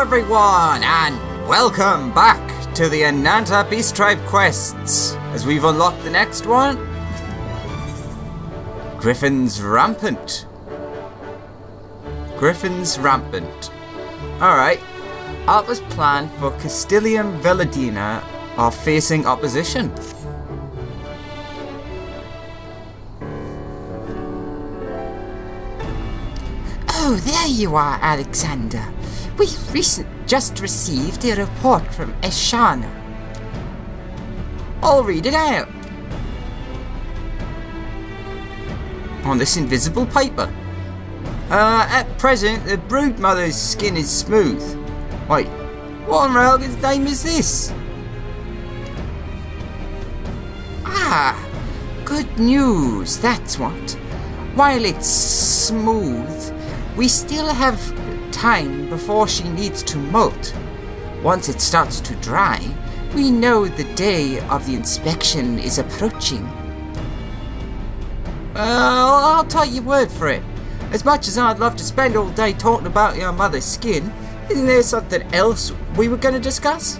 everyone, and welcome back to the Ananta Beast Tribe quests, as we've unlocked the next one. Griffin's Rampant. Alright, Alpha's plan for Castilium Veladina are facing opposition. Oh, there you are, Alexander. We've just received a report from Eshana. I'll read it out. On this invisible paper. At present, the broodmother's skin is smooth. Wait, what on Railgun's name is this? Ah, good news, that's what. While it's smooth, we still have time before she needs to molt. Once it starts to dry, we know the day of the inspection is approaching. I'll take your word for it. As much as I'd love to spend all day talking about your mother's skin, isn't there something else we were going to discuss?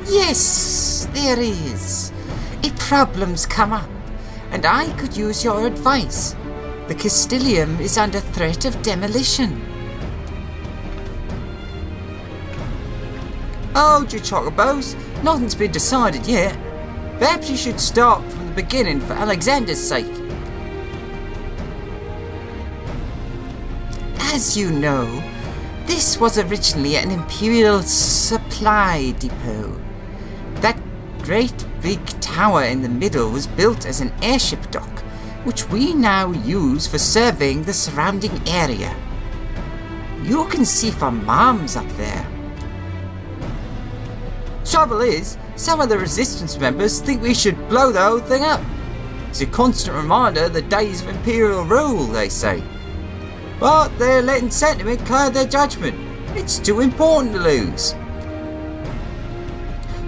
Yes, there is. A problem's come up, and I could use your advice. The Castilium is under threat of demolition. Hold your chocobos. Nothing's been decided yet. Perhaps you should start from the beginning for Alexander's sake. As you know, this was originally an Imperial supply depot. That great big tower in the middle was built as an airship dock, which we now use for surveying the surrounding area. You can see from Mom's up there. Trouble is, some of the resistance members think we should blow the whole thing up. It's a constant reminder of the days of Imperial rule, they say. But they're letting sentiment cloud their judgment. It's too important to lose.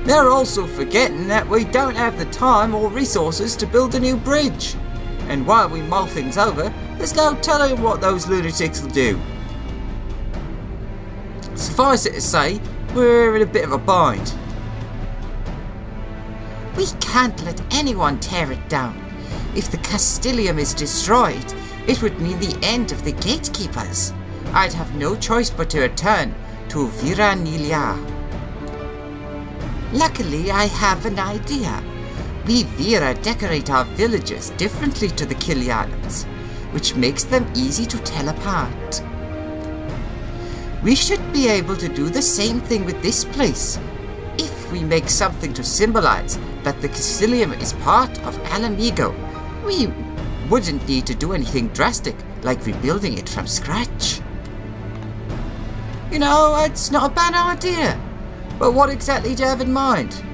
They're also forgetting that we don't have the time or resources to build a new bridge. And while we mull things over, there's no telling what those lunatics will do. Suffice it to say, we're in a bit of a bind. We can't let anyone tear it down. If the Castilium is destroyed, it would mean the end of the gatekeepers. I'd have no choice but to return to Viranilia. Luckily, I have an idea. We Vira decorate our villages differently to the Kilianans, which makes them easy to tell apart. We should be able to do the same thing with this place, if we make something to symbolize that the Castilium is part of Alamigo. We wouldn't need to do anything drastic, like rebuilding it from scratch. You know, it's not a bad idea. But what exactly do you have in mind?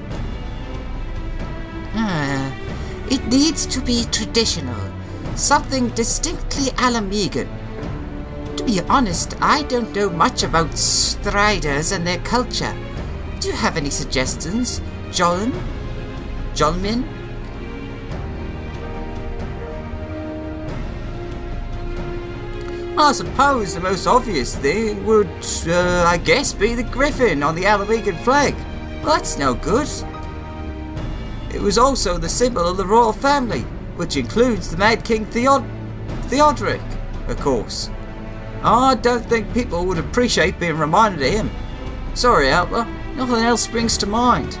It needs to be traditional, something distinctly Alamigan. To be honest, I don't know much about Striders and their culture. Do you have any suggestions, Jolmin? I suppose the most obvious thing would, I guess, be the griffin on the Alamigan flag. Well, that's no good. It was also the symbol of the royal family, which includes the Mad King Theodoric, of course. I don't think people would appreciate being reminded of him. Sorry, Alpha, nothing else springs to mind.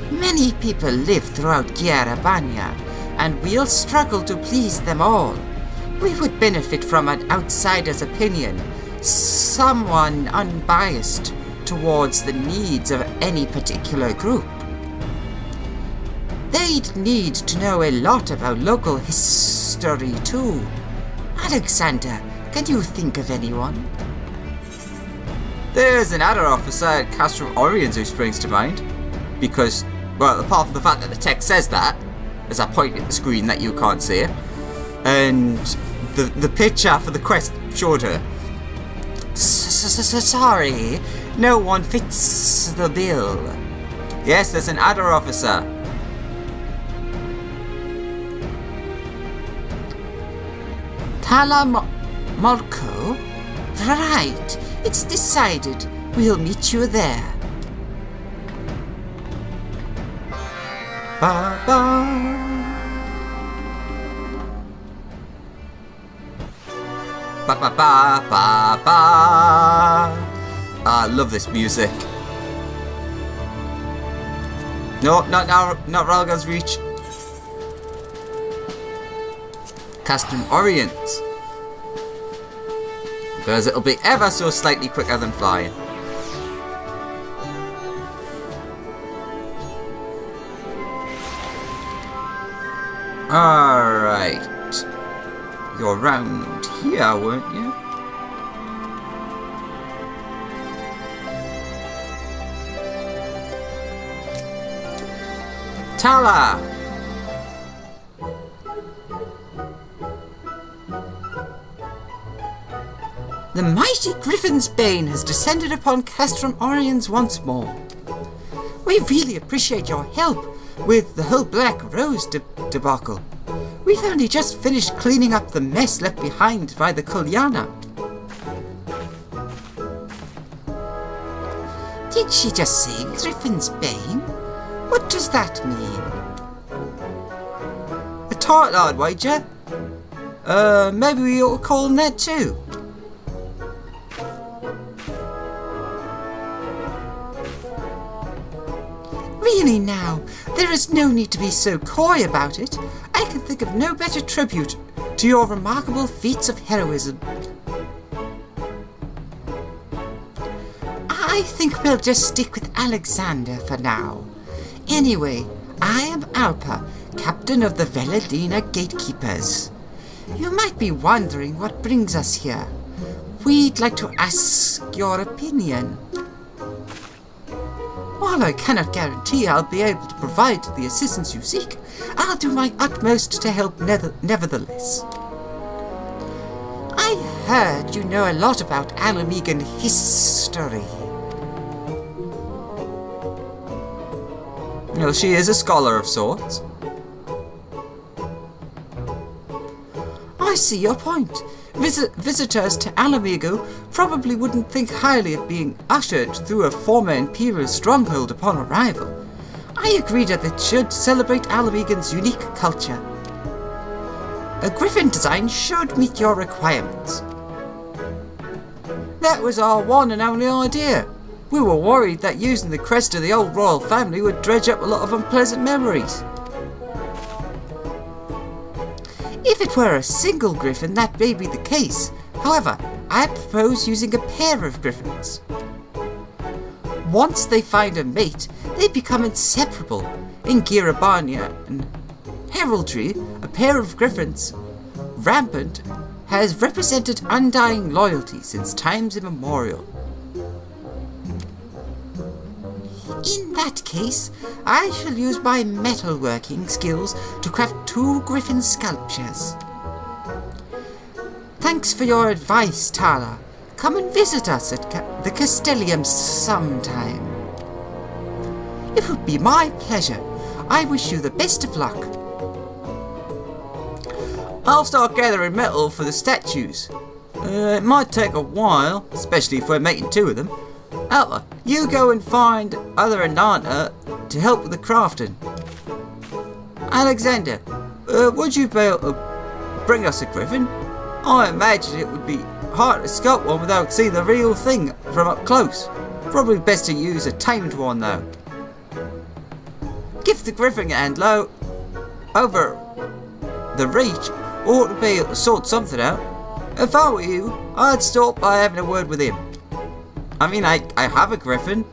Many people live throughout Gyarabania, and we'll struggle to please them all. We would benefit from an outsider's opinion, someone unbiased towards the needs of any particular group. They'd need to know a lot about local history too. Alexander, can you think of anyone? There's another officer at Castrum Oriens who springs to mind. Because, well, apart from the fact that the text says that, as I point at the screen that you can't see it, and the picture for the quest showed her. Sorry, No one fits the bill. Yes, there's an adder officer. Tala Molko? Right, it's decided. We'll meet you there. Ba ba. Ba ba ba ba ba. I love this music. No, not Ralgar's Reach. Castrum Orient. Because it'll be ever so slightly quicker than flying. Alright. You're round here, weren't you? Tala! The mighty Griffin's Bane has descended upon Castrum Oriens once more. We really appreciate your help with the whole Black Rose debacle. We've only just finished cleaning up the mess left behind by the Kulyana. Did she just say Griffin's Bane? What does that mean? A tart lord, wager? Maybe we ought to call him that too. Really now, there is no need to be so coy about it. I can think of no better tribute to your remarkable feats of heroism. I think we'll just stick with Alexander for now. Anyway, I am Alpa, captain of the Veladina Gatekeepers. You might be wondering what brings us here. We'd like to ask your opinion. While I cannot guarantee I'll be able to provide the assistance you seek, I'll do my utmost to help nevertheless. I heard you know a lot about Alamegan history. Well, she is a scholar of sorts. I see your point. Visitors to Alamigo probably wouldn't think highly of being ushered through a former Imperial stronghold upon arrival. I agree that it should celebrate Alamigan's unique culture. A griffin design should meet your requirements. That was our one and only idea. We were worried that using the crest of the old royal family would dredge up a lot of unpleasant memories. If it were a single griffin, that may be the case. However, I propose using a pair of griffins. Once they find a mate, they become inseparable. In Girabania and heraldry, a pair of griffins, rampant, has represented undying loyalty since times immemorial. In that case, I shall use my metalworking skills to craft 2 griffin sculptures. Thanks for your advice, Tala. Come and visit us at the Castellium sometime. It would be my pleasure. I wish you the best of luck. I'll start gathering metal for the statues. It might take a while, especially if we're making 2 of them. Alpha, you go and find other Ananta to help with the crafting. Alexander, would you be able to bring us a griffin? I imagine it would be hard to sculpt one without seeing the real thing from up close. Probably best to use a tamed one though. Give the griffin a hand, low. Over the reach ought to be able to sort something out. If I were you, I'd start by having a word with him. I mean, I have a griffin.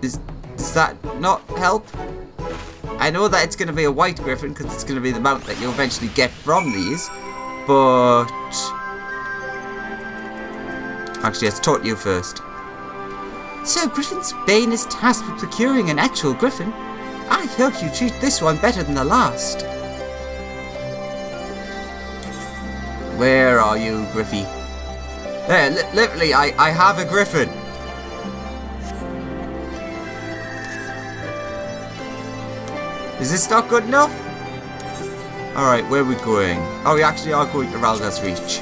Does that not help? I know that it's going to be a white griffin because it's going to be the mount that you'll eventually get from these, but actually, let's talk to you first. So Griffin's Bane is tasked with procuring an actual griffin. I hope you treat this one better than the last. Where are you, Griffy? There, literally, I have a griffin. Is this not good enough? Alright, where are we going? Oh, we actually are going to Ralga's Reach.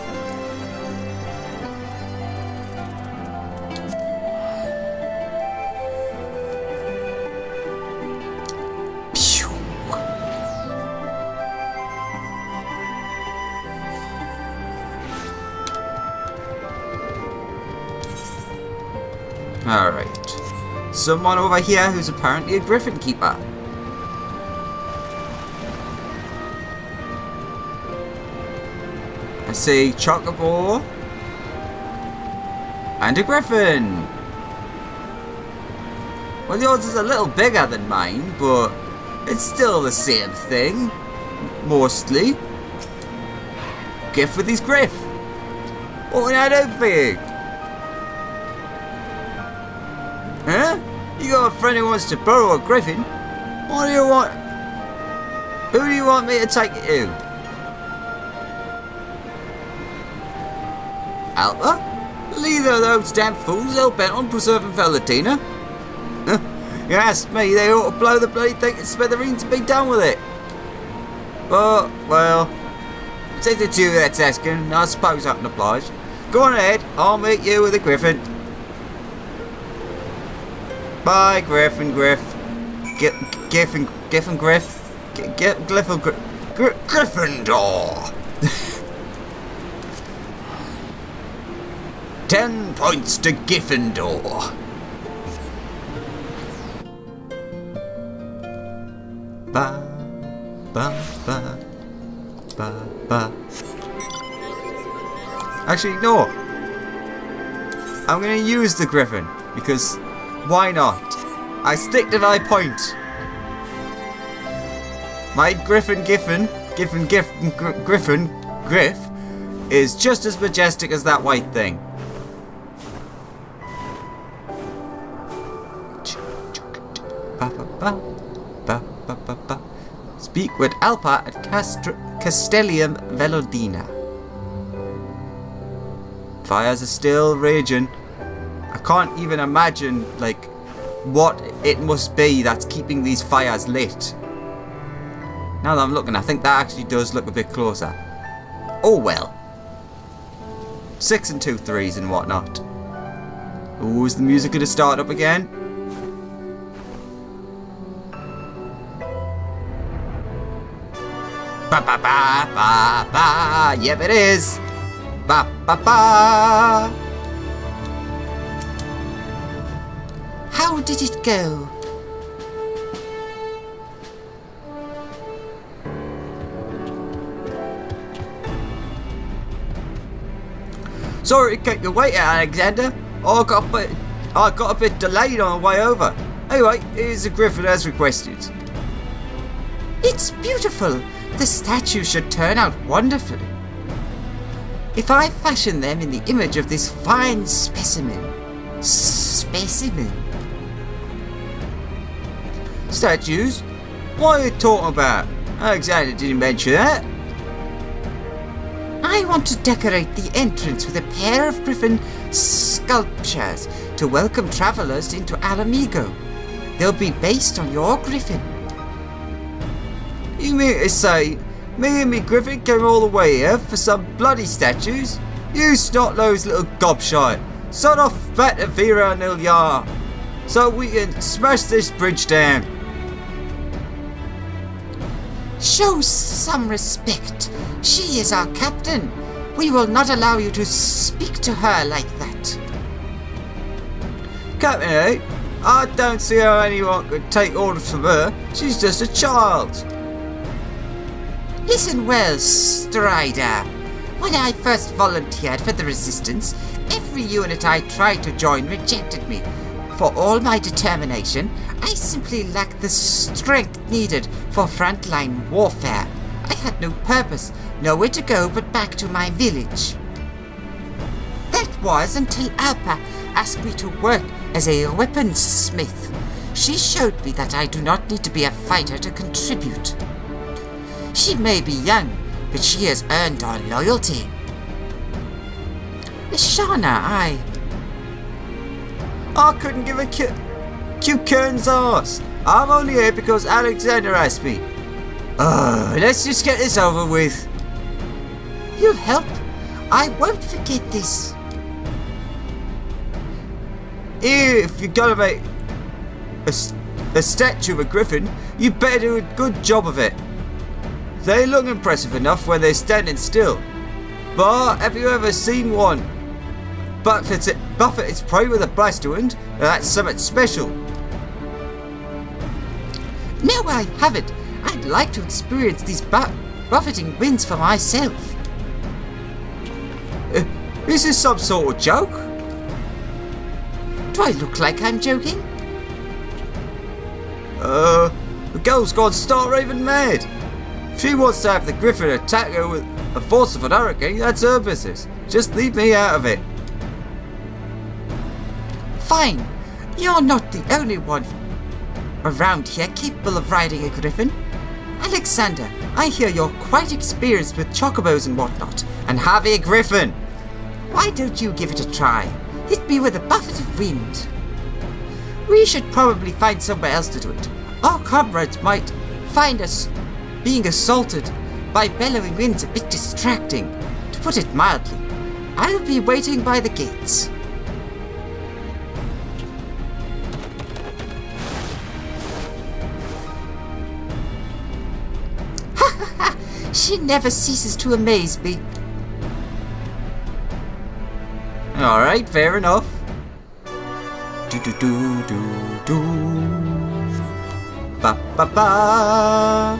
Alright. Someone over here who's apparently a griffin keeper. I see chocobo and a griffin. Well, yours is a little bigger than mine, but it's still the same thing. Mostly. Gift with his griff. What can I do for you? Huh? You got a friend who wants to borrow a griffin? What do you want? Who do you want me to take it to? Alpha? Neither of those damn fools hell bent on preserving Valentina. You ask me, they ought to blow the bloody thing to smithereens and be done with it. But, well, since it's you that's asking, I suppose I can oblige. Go on ahead, I'll meet you with a griffin. Bye, Griffin Griff. Gryffindor. Gryffindor. 10 points to Gryffindor. Ba ba ba ba ba. Actually, no. I'm gonna use the Griffin because. Why not? I stick to my point. My Griff is just as majestic as that white thing. Speak with Alpa at Castellium Velodina. Fires are still raging. I can't even imagine, like, what it must be that's keeping these fires lit. Now that I'm looking, I think that actually does look a bit closer. Oh well. 6 and 2 3s and whatnot. Oh, is the music gonna start up again? Ba ba ba ba ba. Yep, it is. Ba ba ba. How did it go? Sorry to keep you waiting, Alexander. I got a bit delayed on the way over. Anyway, here's the griffin as requested. It's beautiful. The statue should turn out wonderfully. If I fashion them in the image of this fine specimen. Statues? What are you talking about? Alexander didn't mention that. I want to decorate the entrance with a pair of griffin sculptures to welcome travellers into Alamigo. They'll be based on your griffin. You mean to say me and me griffin came all the way here for some bloody statues? You snot-nosed little gobshite. Sod off back to Vera and Ilyar so we can smash this bridge down. Show some respect. She is our captain. We will not allow you to speak to her like that. Captain, eh? I don't see how anyone could take orders from her. She's just a child. Listen well, Strider. When I first volunteered for the Resistance, every unit I tried to join rejected me. For all my determination, I simply lacked the strength needed for frontline warfare. I had no purpose, nowhere to go but back to my village. That was until Alpa asked me to work as a weaponsmith. She showed me that I do not need to be a fighter to contribute. She may be young, but she has earned our loyalty. Shauna, I couldn't give a Q-Kern's arse. I'm only here because Alexander asked me. Let's just get this over with. You'll help? I won't forget this. If you're gonna make a statue of a griffin, you better do a good job of it. They look impressive enough when they're standing still. But have you ever seen one buffet its prey with a blaster wind? That's something special. No, I haven't. I'd like to experience these buffeting winds for myself. Is this some sort of joke? Do I look like I'm joking? The girl's gone stark raving mad. If she wants to have the griffin attack her with the force of an hurricane, that's her business. Just leave me out of it. Fine. You're not the only one around here capable of riding a griffin. Alexander, I hear you're quite experienced with chocobos and whatnot. And have a griffin. Why don't you give it a try? Hit me with a buffet of wind. We should probably find somewhere else to do it. Our comrades might find us being assaulted by bellowing winds a bit distracting, to put it mildly. I'll be waiting by the gates. Ha ha ha! She never ceases to amaze me. Alright, fair enough. Ba ba ba.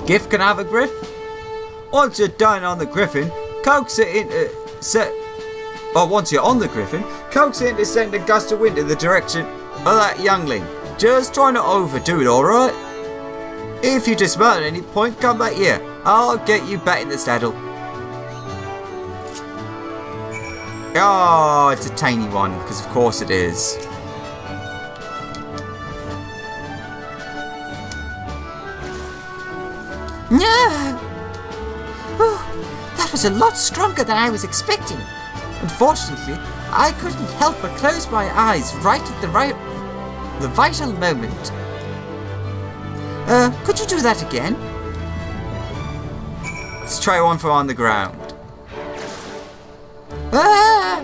Gift can have a griff. Once you're done on the griffin, coax it into once you're on the griffin, coax it into send a gust of wind in the direction of that youngling. Just try not to overdo it, alright? If you dismount at any point, come back here. I'll get you back in the saddle. Oh, it's a tiny one, because of course it is. No! Oh, that was a lot stronger than I was expecting. Unfortunately, I couldn't help but close my eyes right at the vital moment. Could you do that again? Let's try one from on the ground. Ah!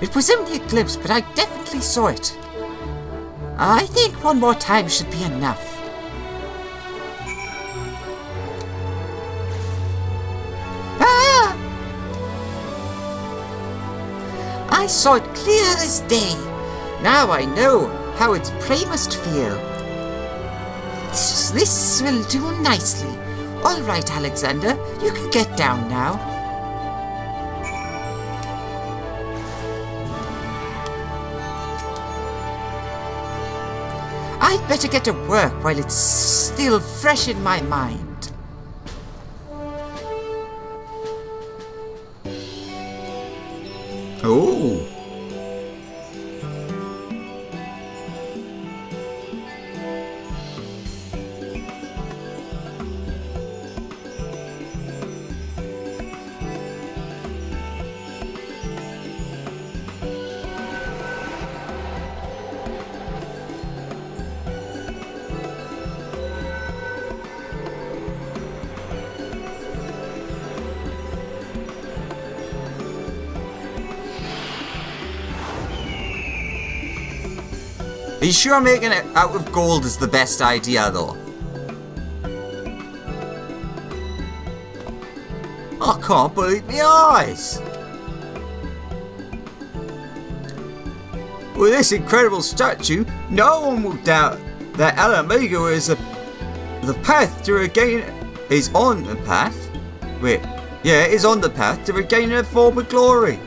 It was only a glimpse, but I definitely saw it. I think one more time should be enough. Ah! I saw it clear as day. Now I know how its prey must feel. This will do nicely. All right, Alexander, you can get down now. I'd better get to work while it's still fresh in my mind. Oh. Are you sure making it out of gold is the best idea, though? I can't believe my eyes! With this incredible statue, no one will doubt that Alamego is the path to regain... is on the path? Wait, yeah, is on the path to regaining a form of glory.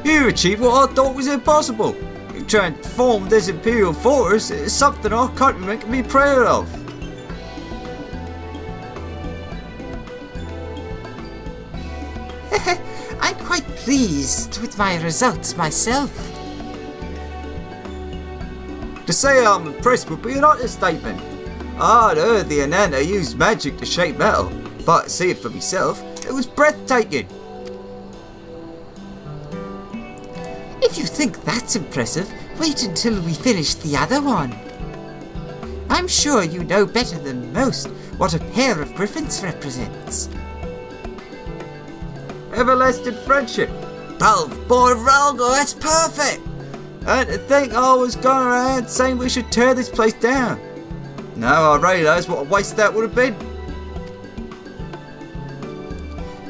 You achieved what I thought was impossible. You transformed this imperial fortress into something our countrymen can be proud of. I'm quite pleased with my results myself. To say I'm impressed would be an understatement. I'd heard the Ananta used magic to shape metal, but to see it for myself, It was breathtaking. If you think that's impressive, wait until we finish the other one. I'm sure you know better than most what a pair of griffins represents. Everlasting friendship. Both boy Rolgo, that's perfect! And to think I was going around saying we should tear this place down. Now I realise what a waste that would have been.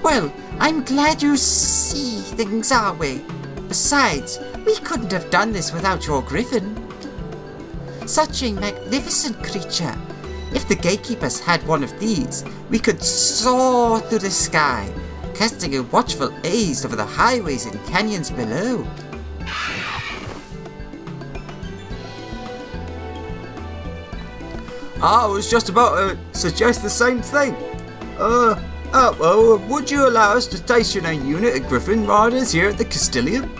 Well, I'm glad you see things our way. Besides, we couldn't have done this without your griffin. Such a magnificent creature. If the gatekeepers had one of these, we could soar through the sky, casting a watchful gaze over the highways and canyons below. I was just about to suggest the same thing. Well, would you allow us to station a unit of Griffin Riders here at the Castellium?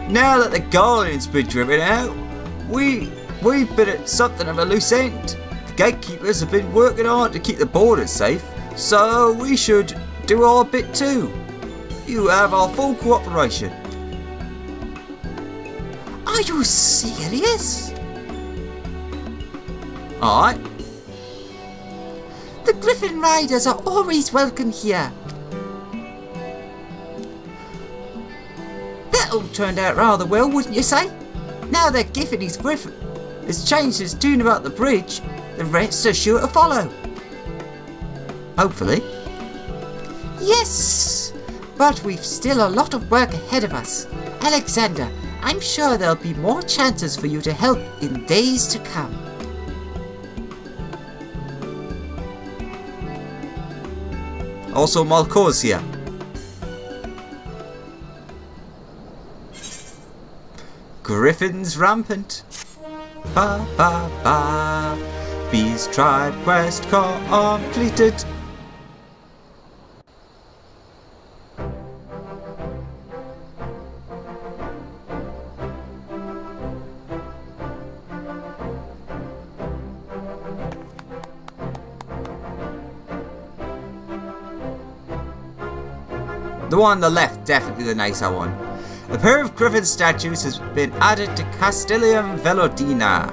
Now that the Guardian's been driven out, we've been at something of a loose end. The gatekeepers have been working hard to keep the borders safe, so we should do our bit too. You have our full cooperation. Are you serious? Alright. The Griffin Riders are always welcome here. That all turned out rather well, wouldn't you say? Now that Giffany's Griffin has changed his tune about the bridge, the rest are sure to follow. Hopefully. Yes, but we've still a lot of work ahead of us. Alexander, I'm sure there'll be more chances for you to help in days to come. Also, Malko's here. Griffins rampant. Ba ba ba. Beast Tribe quest completed. The one on the left, definitely the nicer one. A pair of griffin statues has been added to Castellium Velodina.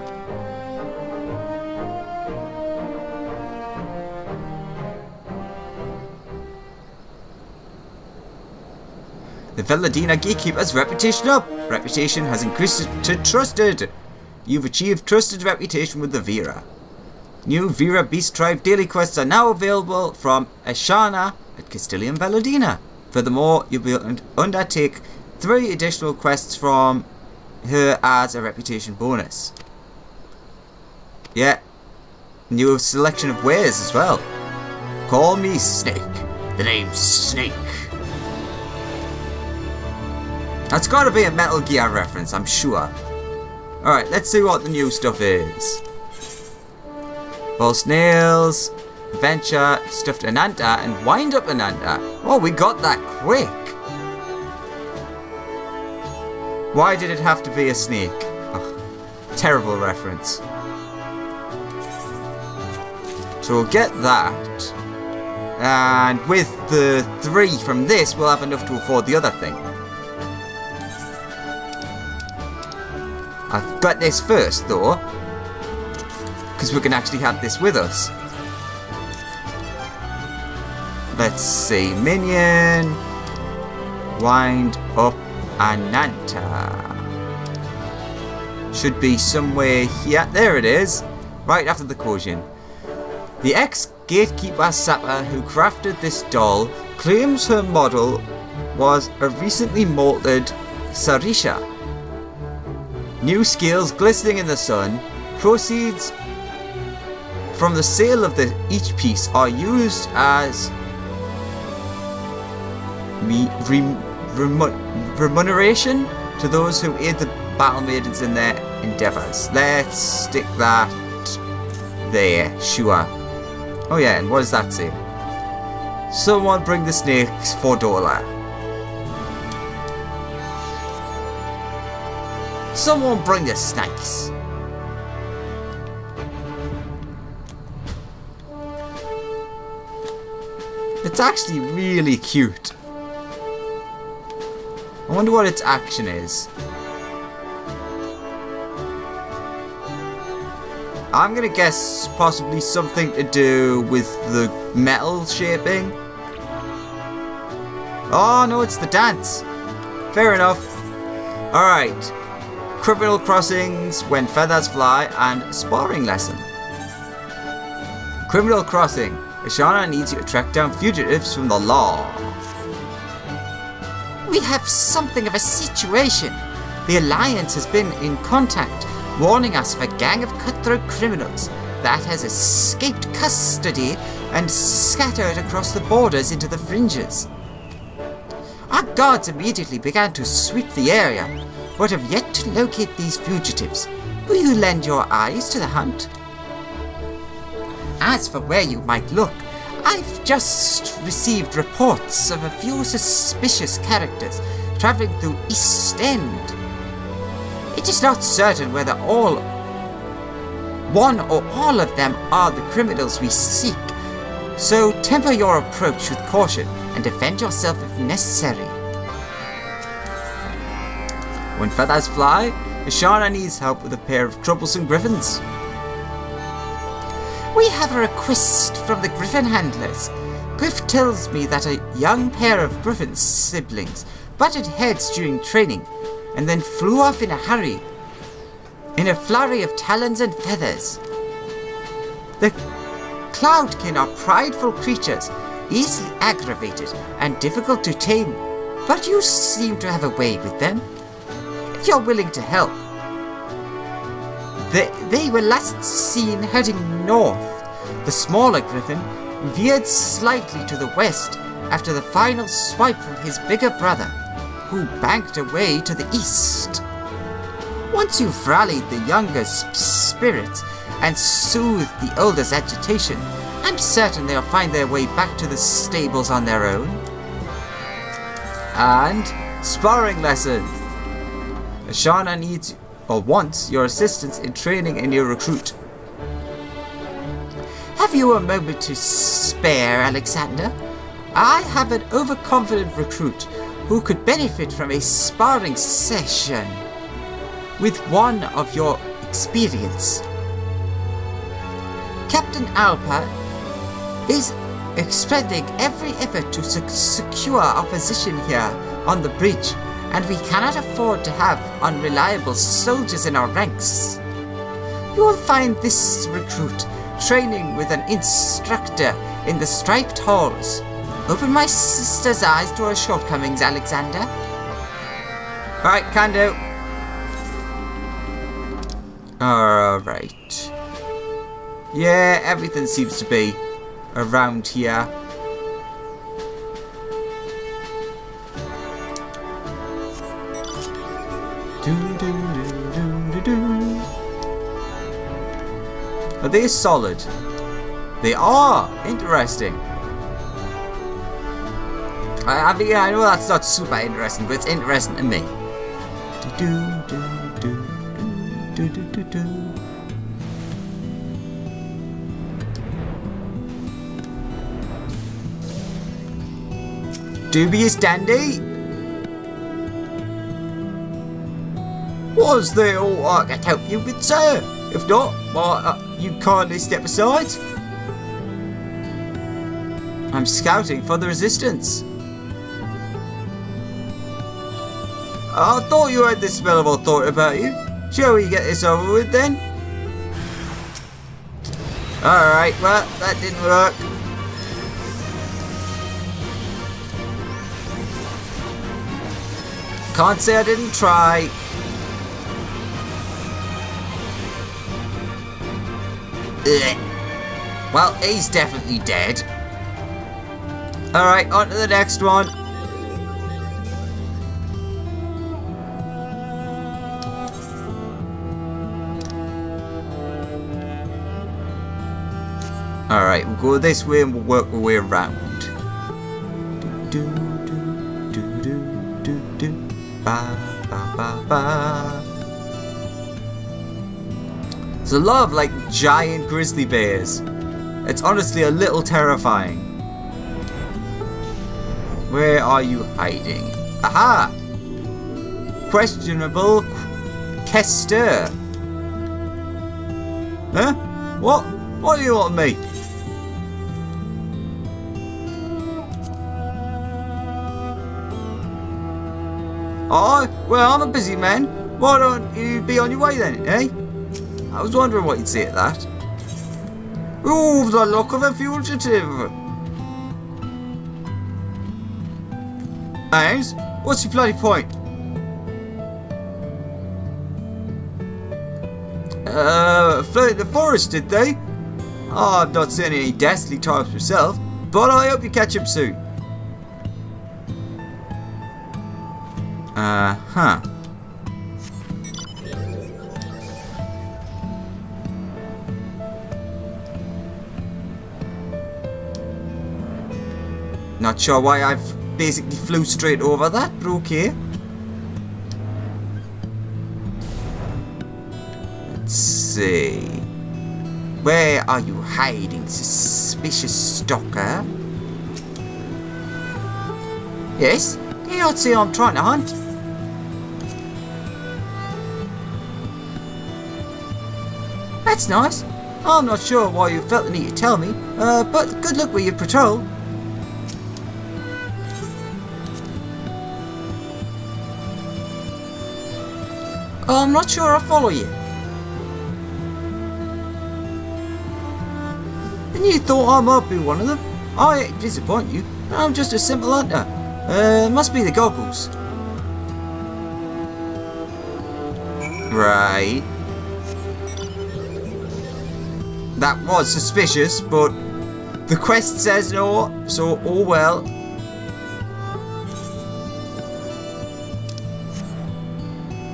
The Velodina gatekeeper's reputation up. Reputation has increased to trusted. You've achieved trusted reputation with the Vera. New Vera Beast Tribe daily quests are now available from Ashana at Castellium Velodina. Furthermore, you'll be able to undertake 3 additional quests from her as a reputation bonus. Yeah, new selection of ways as well. Call me Snake. The name's Snake. That's got to be a Metal Gear reference, I'm sure. Alright, let's see what the new stuff is. False Nails, Adventure, Stuffed Ananta, and Wind Up Ananta. Oh, we got that quick. Why did it have to be a snake? Oh, terrible reference. So we'll get that. And with the 3 from this, we'll have enough to afford the other thing. I've got this first, though. Because we can actually have this with us. Let's see. Minion. Wind Up Ananta. Should be somewhere here. There it is. Right after the quotient. The ex-gatekeeper sapper who crafted this doll claims her model was a recently molted Sarisha. New scales glistening in the sun. Proceeds from the sale of each piece are used as remuneration to those who aid the battle maidens in their endeavours. Let's stick that there, sure. Oh yeah, and what does that say? Someone bring the snakes for $1. Someone bring the snakes. It's actually really cute. I wonder what its action is. I'm gonna guess possibly something to do with the metal shaping. Oh no, it's the dance. Fair enough. Alright. Criminal Crossings, When Feathers Fly, and Sparring Lesson. Criminal Crossing. Ashana needs you to track down fugitives from the law. We have something of a situation. The Alliance has been in contact, warning us of a gang of cutthroat criminals that has escaped custody and scattered across the borders into the fringes. Our guards immediately began to sweep the area, but have yet to locate these fugitives. Will you lend your eyes to the hunt? As for where you might look, I've just received reports of a few suspicious characters traveling through East End. It is not certain whether one or all of them are the criminals we seek, so temper your approach with caution and defend yourself if necessary. When Feathers Fly, Ashana needs help with a pair of troublesome griffins. We have a request from the griffin handlers. Griff tells me that a young pair of griffin siblings butted heads during training and then flew off in a hurry, in a flurry of talons and feathers. The Cloudkin are prideful creatures, easily aggravated and difficult to tame, but you seem to have a way with them. If you're willing to help. They were last seen heading north. The smaller griffin veered slightly to the west after the final swipe from his bigger brother, who banked away to the east. Once you've rallied the younger spirits and soothed the older's agitation, I'm certain they'll find their way back to the stables on their own. And Sparring Lesson. Ashana needs or wants your assistance in training a new recruit. Have you a moment to spare, Alexander? I have an overconfident recruit who could benefit from a sparring session with one of your experience. Captain Alpa is expending every effort to secure our position here on the bridge, and we cannot afford to have unreliable soldiers in our ranks. You will find this recruit training with an instructor in the striped halls. Open my sister's eyes to her shortcomings, Alexander. Alright, can do. Alright. Yeah, everything seems to be around here. Are they solid? They are! Interesting. I mean, I know that's not super interesting, but it's interesting to me. Dubious dandy? Was there all I could help you with, sir? If not, why, you kindly step aside. I'm scouting for the resistance. I thought you had this smell of authority about you. Shall we get this over with then? Alright, well, that didn't work. Can't say I didn't try. Ugh. Well, he's definitely dead. Alright, on to the next one. Alright, we'll go this way and we'll work our way around. Ba, ba, ba, ba. There's a lot of like giant grizzly bears. It's honestly a little terrifying. Where are you hiding? Aha! Questionable Kester. Huh? What? What do you want me? Oh, well, I'm a busy man. Why don't you be on your way then, eh? I was wondering what you'd say at that. Ooh, the look of a fugitive. And what's your bloody point? Fled the forest, did they? Oh, I've not seen any dastardly types myself, but I hope you catch him soon. Huh. Not sure why I've basically flew straight over that, but okay. Let's see. Where are you hiding, suspicious stalker? Yes? You don't see I'm trying to hunt. That's nice. I'm not sure why you felt the need to tell me, but good luck with your patrol. I'm not sure I follow you. And you thought I might be one of them? I hate to disappoint you. I'm just a simple hunter. Must be the goggles. Right. That was suspicious, but the quest says no, so oh well.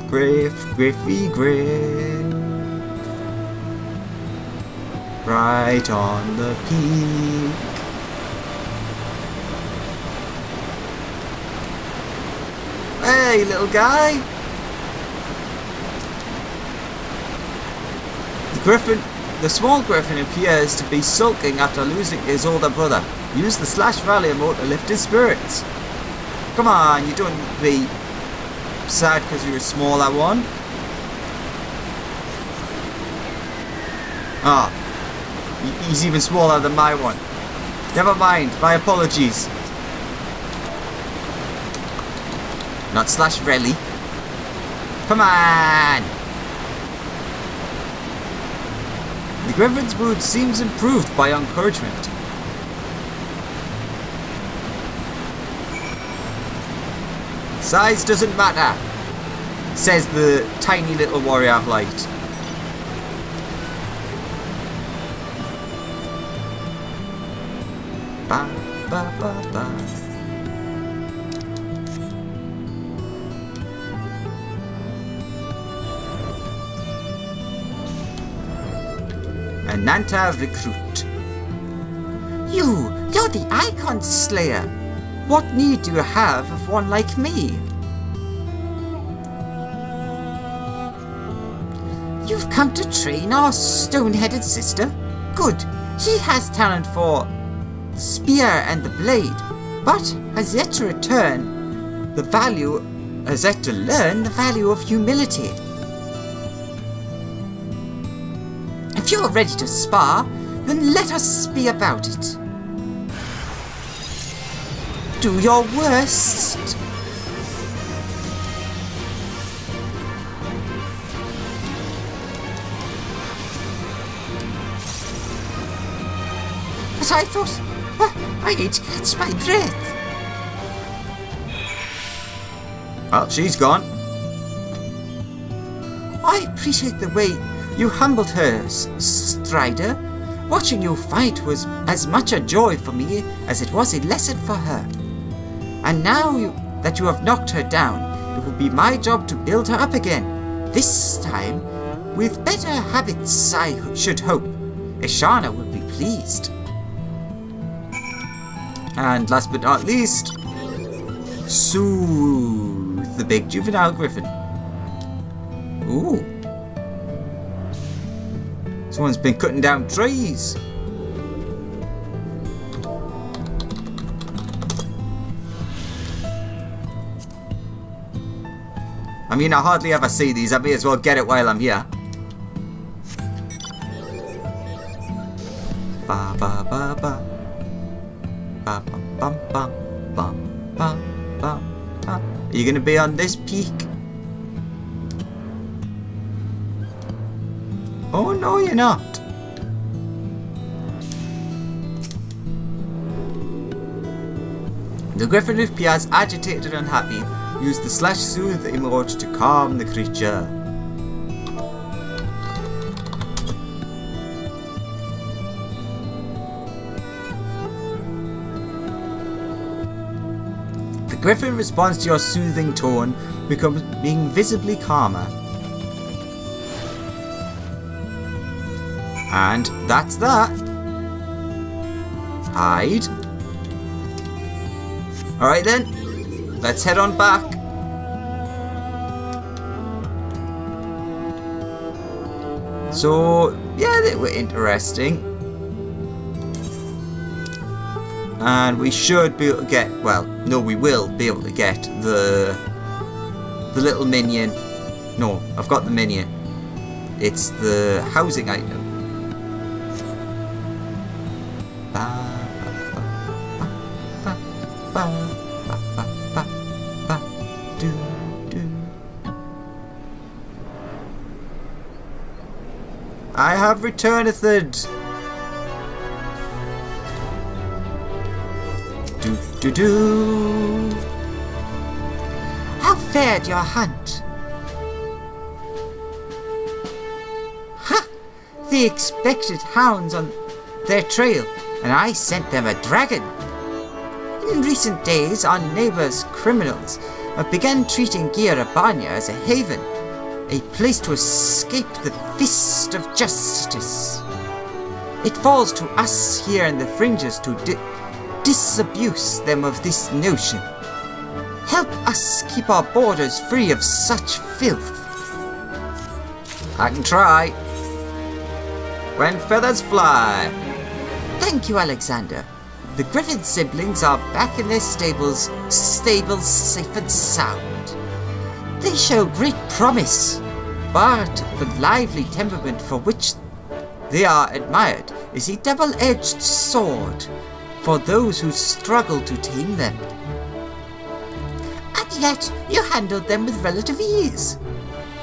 Griffy Griff. Right on the peak. Hey, little guy. The small griffin appears to be sulking after losing his older brother. Use the slash rally mode to lift his spirits. Come on, you don't need to be sad because you're a smaller one. Ah, he's even smaller than my one. Never mind, my apologies. Not slash rally. Come on! The griffin's mood seems improved by encouragement. Size doesn't matter, says the tiny little warrior of light. Ba, ba, ba, ba. Ananta recruit. You're the icon slayer. What need do you have of one like me? You've come to train our stone-headed sister? Good. She has talent for the spear and the blade, but has yet to learn the value of humility. If you're ready to spar, then let us be about it. Do your worst. But I thought, I need to catch my breath. Well, she's gone. I appreciate the way you humbled her, Strider. Watching you fight was as much a joy for me as it was a lesson for her. And now that you have knocked her down, it will be my job to build her up again. This time, with better habits, I should hope. Ishana will be pleased. And last but not least, Soothe, the big juvenile griffin. Ooh. Someone's been cutting down trees. I mean, I hardly ever see these. I may as well get it while I'm here. Ba ba ba ba. Ba bum bum bum bum bum bum. Are you gonna be on this peak? Oh no, you're not. The griffin appears agitated and unhappy. Use the /soothe emote to calm the creature. The griffin responds to your soothing tone, becoming visibly calmer. And that's that. Hide. Alright then, let's head on back. So, yeah, they were interesting. And we should be able to get, well, no, we will be able to get the little minion. No, I've got the minion. It's the housing item. I have returned. Do. How fared your hunt? Ha! They expected hounds on their trail, and I sent them a dragon. In recent days, our neighbours' criminals have begun treating Girabanya as a haven, a place to escape the fist of justice. It falls to us here in the fringes to disabuse them of this notion. Help us keep our borders free of such filth. I can try. When feathers fly. Thank you, Alexander. The Griffin siblings are back in their stables safe and sound. They show great promise, but the lively temperament for which they are admired is a double-edged sword for those who struggle to tame them. And yet you handled them with relative ease.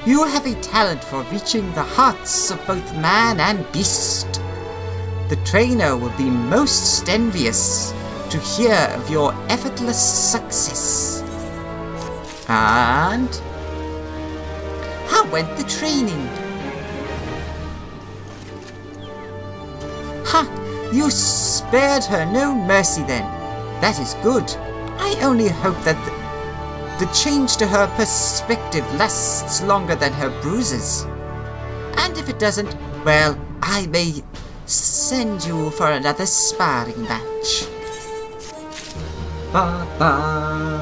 You have a talent for reaching the hearts of both man and beast. The trainer will be most envious to hear of your effortless success. And how went the training? Ha! You spared her no mercy then. That is good. I only hope that the change to her perspective lasts longer than her bruises. And if it doesn't, well, I may send you for another sparring match. Ba ba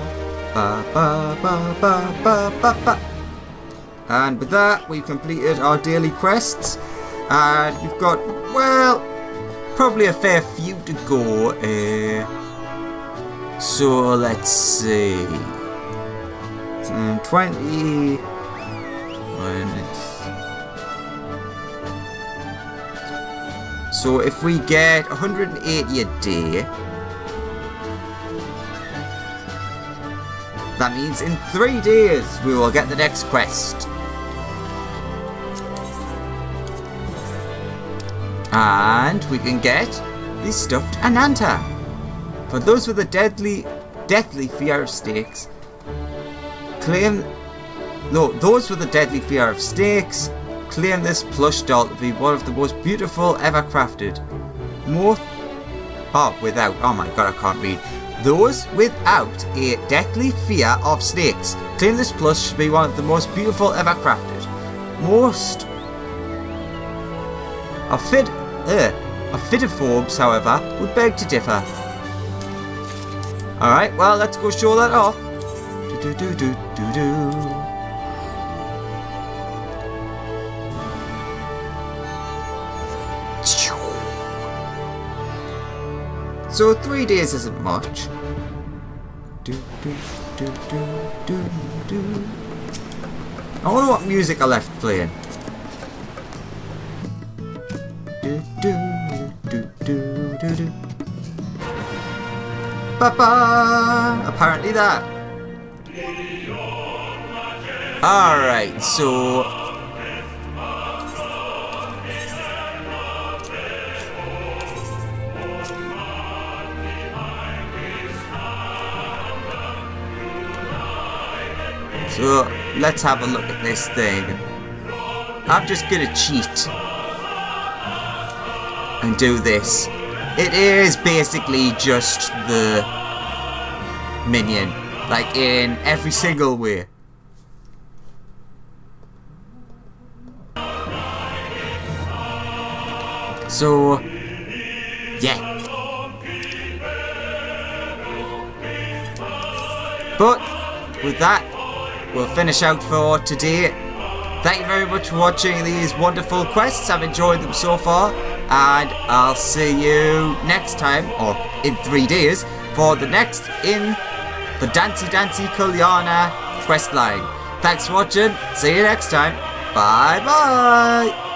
ba ba ba ba ba ba ba. And with that, we've completed our daily quests, and we've got, well, probably a fair few to go. So let's see. 20. So if we get 180 a day, that means in 3 days we will get the next quest. And we can get the stuffed Ananta. For those with a deadly fear of snakes, those with a deadly fear of snakes, claim this plush doll to be one of the most beautiful ever crafted. Without. Oh my god, I can't read. Those without a deathly fear of snakes claim this plush to be one of the most beautiful ever crafted. Most Ophidophobes, however, would beg to differ. Alright, well, let's go show that off. So 3 days isn't much. I wonder what music I left playing. Ba-ba! Apparently that. Alright, so... So, let's have a look at this thing. I'm just gonna cheat and do this. It is basically just the minion, like in every single way. So, yeah. But, with that, we'll finish out for today. Thank you very much for watching these wonderful quests. I've enjoyed them so far. And I'll see you next time, or in 3 days, for the next in the Dancy Dancy Kalyana quest line. Thanks for watching. See you next time. Bye bye.